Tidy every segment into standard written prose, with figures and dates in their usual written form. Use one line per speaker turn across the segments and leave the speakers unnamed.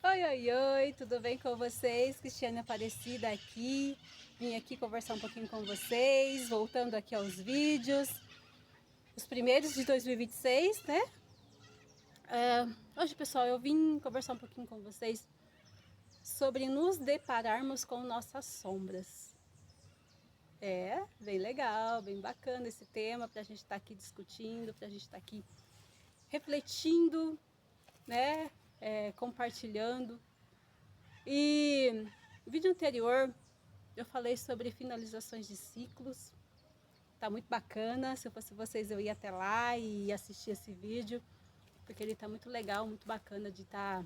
Oi, oi, oi, tudo bem com vocês? Cristiane Aparecida aqui. Vim aqui conversar um pouquinho com vocês, voltando aqui aos vídeos. Os primeiros de 2026, né? Hoje, pessoal, eu vim conversar um pouquinho com vocês sobre nos depararmos com nossas sombras. Bem legal, bem bacana esse tema para a gente estar aqui discutindo, para a gente estar aqui refletindo, né? Compartilhando. E no vídeo anterior eu falei sobre finalizações de ciclos. Tá muito bacana. Se eu fosse vocês, eu ia até lá e assistir esse vídeo, porque ele tá muito legal, muito bacana de estar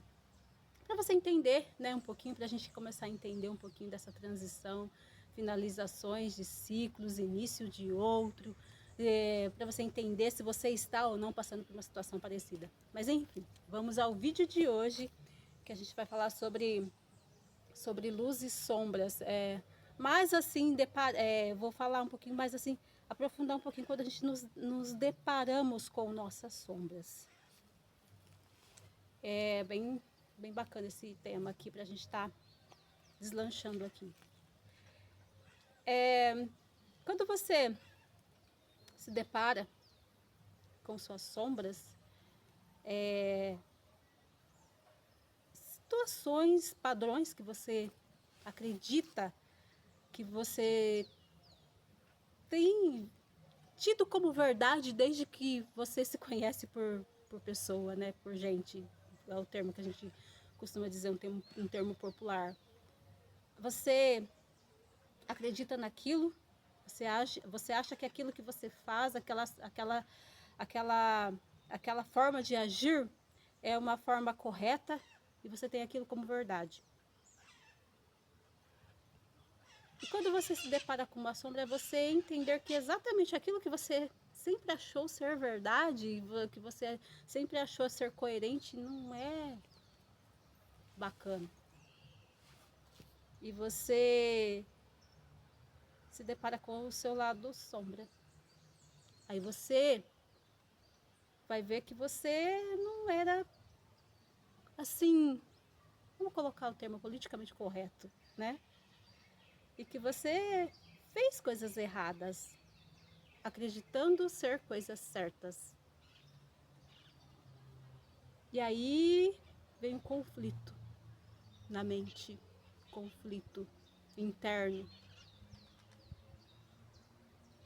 para você entender, né, um pouquinho, para a gente começar a entender um pouquinho dessa transição, finalizações de ciclos, início de outro, para você entender se você está ou não passando por uma situação parecida. Mas enfim, vamos ao vídeo de hoje, que a gente vai falar sobre luz e sombras. Mas assim, vou falar um pouquinho mais assim, aprofundar um pouquinho quando a gente nos deparamos com nossas sombras. É bem bacana esse tema aqui para a gente estar deslanchando aqui. Quando você se depara com suas sombras, situações, padrões que você acredita que você tem tido como verdade desde que você se conhece por pessoa, né? Por gente. É o termo que a gente costuma dizer, um termo popular. Você acredita naquilo? Você acha que aquilo que você faz, aquela forma de agir é uma forma correta e você tem aquilo como verdade. E quando você se depara com uma sombra, é você entender que exatamente aquilo que você sempre achou ser verdade, que você sempre achou ser coerente, não é bacana. E você se depara com o seu lado sombra. Aí você vai ver que você não era assim, vamos colocar o termo politicamente correto, né? E que você fez coisas erradas, acreditando ser coisas certas. E aí vem um conflito na mente, conflito interno.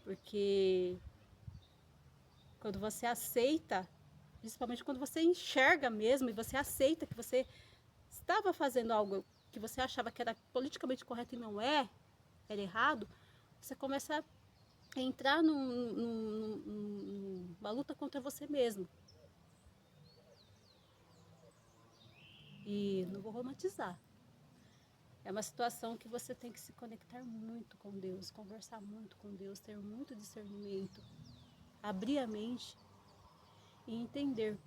Porque quando você aceita, principalmente quando você enxerga mesmo e você aceita que você estava fazendo algo que você achava que era politicamente correto e não é, era errado, você começa a entrar numa luta contra você mesmo. E não vou romantizar. É uma situação que você tem que se conectar muito com Deus, conversar muito com Deus, ter muito discernimento, abrir a mente e entender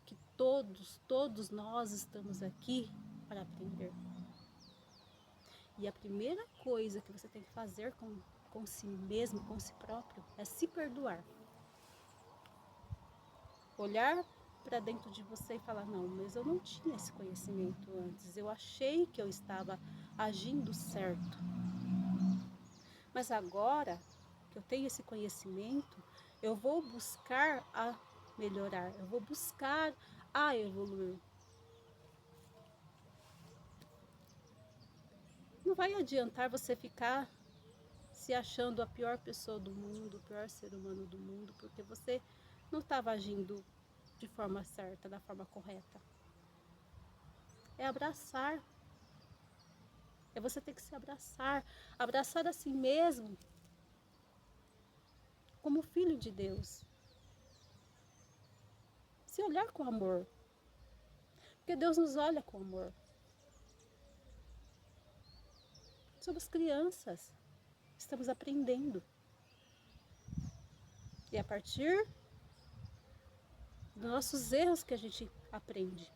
que todos nós estamos aqui para aprender. E a primeira coisa que você tem que fazer com si mesmo, com si próprio, é se perdoar. Olhar para dentro de você e falar, não, mas eu não tinha esse conhecimento antes, eu achei que eu estava agindo certo. Mas agora que eu tenho esse conhecimento, eu vou buscar a melhorar, eu vou buscar a evoluir. Não vai adiantar você ficar se achando a pior pessoa do mundo, o pior ser humano do mundo, porque você não estava agindo de forma certa, da forma correta. É abraçar. É você ter que se abraçar. Abraçar a si mesmo como filho de Deus. Se olhar com amor. Porque Deus nos olha com amor. Somos crianças. Estamos aprendendo. E é a partir dos nossos erros que a gente aprende.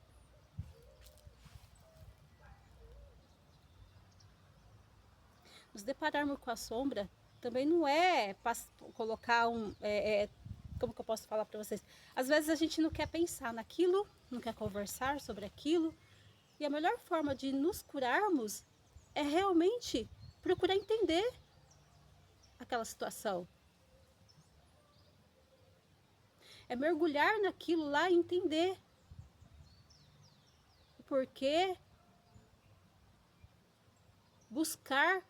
Nos depararmos com a sombra também não é colocar como que eu posso falar para vocês? Às vezes a gente não quer pensar naquilo não quer conversar sobre aquilo. E a melhor forma de nos curarmos é realmente procurar entender aquela situação. É mergulhar naquilo lá e entender o porquê, buscar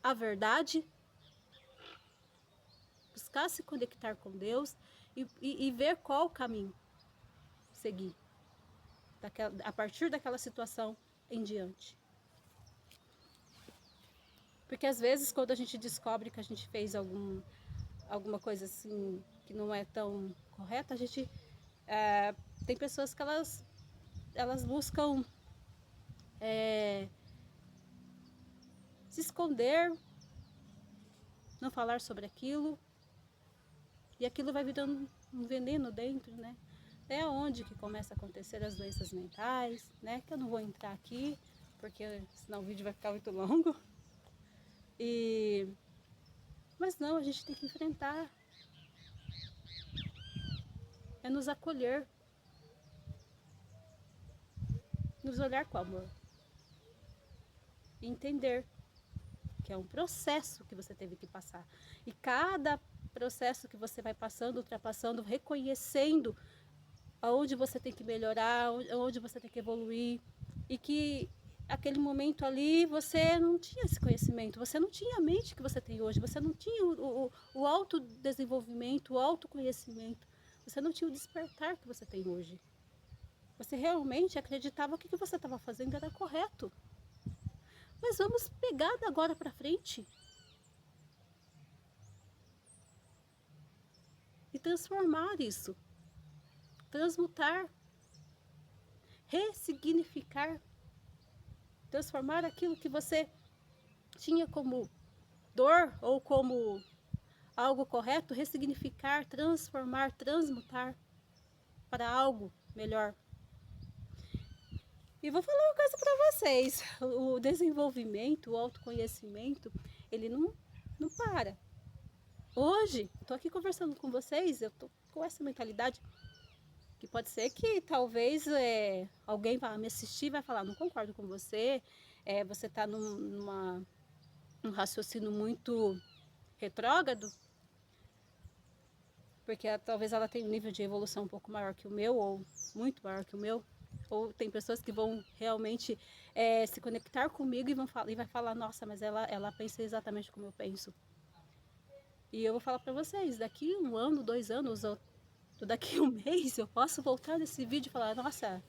a verdade, buscar se conectar com Deus e ver qual o caminho seguir a partir daquela situação em diante. Porque às vezes quando a gente descobre que a gente fez alguma coisa assim que não é tão correta, a gente tem pessoas que elas buscam se esconder, não falar sobre aquilo, e aquilo vai virando um veneno dentro, né? É onde que começa a acontecer as doenças mentais, né? Que eu não vou entrar aqui, porque senão o vídeo vai ficar muito longo. Mas não, a gente tem que enfrentar. É nos acolher. Nos olhar com amor. E entender que é um processo que você teve que passar. E cada processo que você vai passando, ultrapassando, reconhecendo aonde você tem que melhorar, aonde você tem que evoluir. E que aquele momento ali você não tinha esse conhecimento, você não tinha a mente que você tem hoje, você não tinha o autodesenvolvimento, o autoconhecimento, você não tinha o despertar que você tem hoje. Você realmente acreditava que o que você estava fazendo era correto. Mas vamos pegar da agora para frente e transformar isso, transmutar, ressignificar, transformar aquilo que você tinha como dor ou como algo correto, ressignificar, transformar, transmutar para algo melhor. E vou falar uma coisa para vocês, o desenvolvimento, o autoconhecimento, ele não para. Hoje, estou aqui conversando com vocês, eu estou com essa mentalidade, que pode ser que talvez alguém vá me assistir e vai falar, não concordo com você, você está num raciocínio muito retrógrado, porque talvez ela tenha um nível de evolução um pouco maior que o meu, ou muito maior que o meu, ou tem pessoas que vão realmente se conectar comigo e vai falar, nossa, mas ela pensa exatamente como eu penso. E eu vou falar para vocês, daqui 1 ano, 2 anos, ou daqui 1 mês, eu posso voltar nesse vídeo e falar, nossa,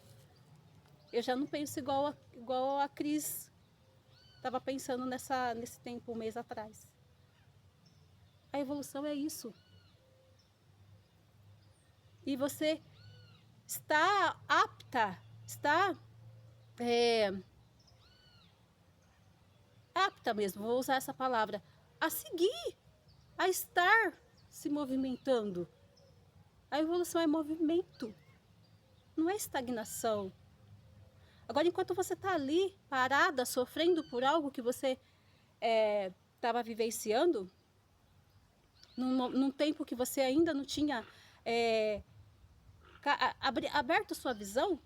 eu já não penso igual a Cris estava pensando nesse tempo, 1 mês atrás. A evolução é isso. E você está apta mesmo, vou usar essa palavra, a seguir, a estar se movimentando. A evolução é movimento, não é estagnação. Agora, enquanto você está ali, parada, sofrendo por algo que você estava vivenciando, num tempo que você ainda não tinha aberto sua visão,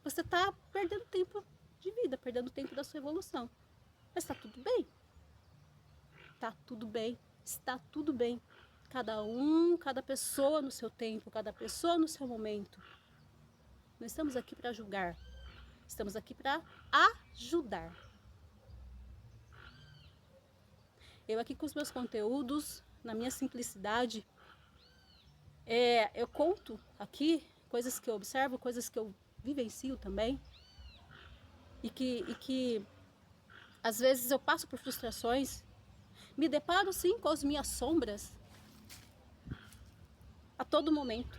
você está perdendo tempo de vida, perdendo tempo da sua evolução. Mas está tudo bem. Está tudo bem. Está tudo bem. Cada pessoa no seu tempo, cada pessoa no seu momento. Não estamos aqui para julgar. Estamos aqui para ajudar. Eu aqui com os meus conteúdos, na minha simplicidade, eu conto aqui coisas que eu observo, coisas que eu vivencio também. E que às vezes eu passo por frustrações, me deparo sim com as minhas sombras a todo momento.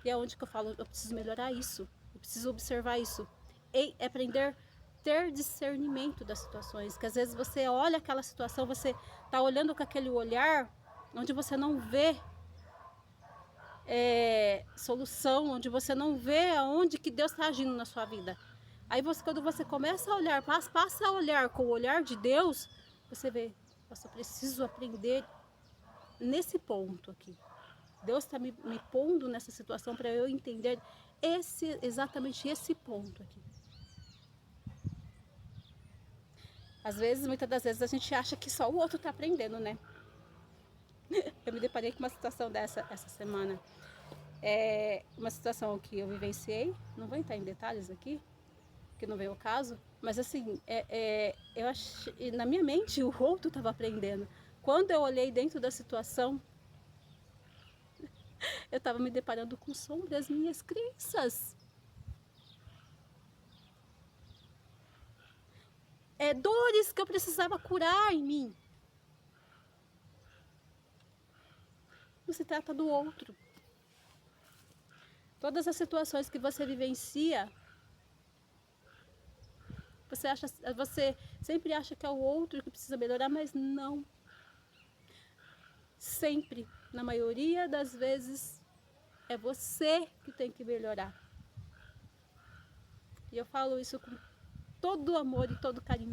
E é onde que eu falo, eu preciso melhorar isso, eu preciso observar isso. E aprender a ter discernimento das situações, que às vezes você olha aquela situação, você está olhando com aquele olhar onde você não vê solução, onde você não vê aonde que Deus está agindo na sua vida. Aí quando você começa a olhar, passa a olhar com o olhar de Deus, você vê, eu só preciso aprender nesse ponto aqui. Deus está me pondo nessa situação para eu entender exatamente esse ponto aqui. Às vezes, muitas das vezes, a gente acha que só o outro está aprendendo, né? Eu me deparei com uma situação dessa essa semana. Uma situação que eu vivenciei, não vou entrar em detalhes aqui, que não veio ao caso, mas assim, eu achei, na minha mente o outro estava aprendendo. Quando eu olhei dentro da situação, eu estava me deparando com sombras das minhas crenças. Dores que eu precisava curar em mim. Não se trata do outro. Todas as situações que você vivencia, você sempre acha que é o outro que precisa melhorar, mas não. Sempre, na maioria das vezes, é você que tem que melhorar. E eu falo isso com todo amor e todo carinho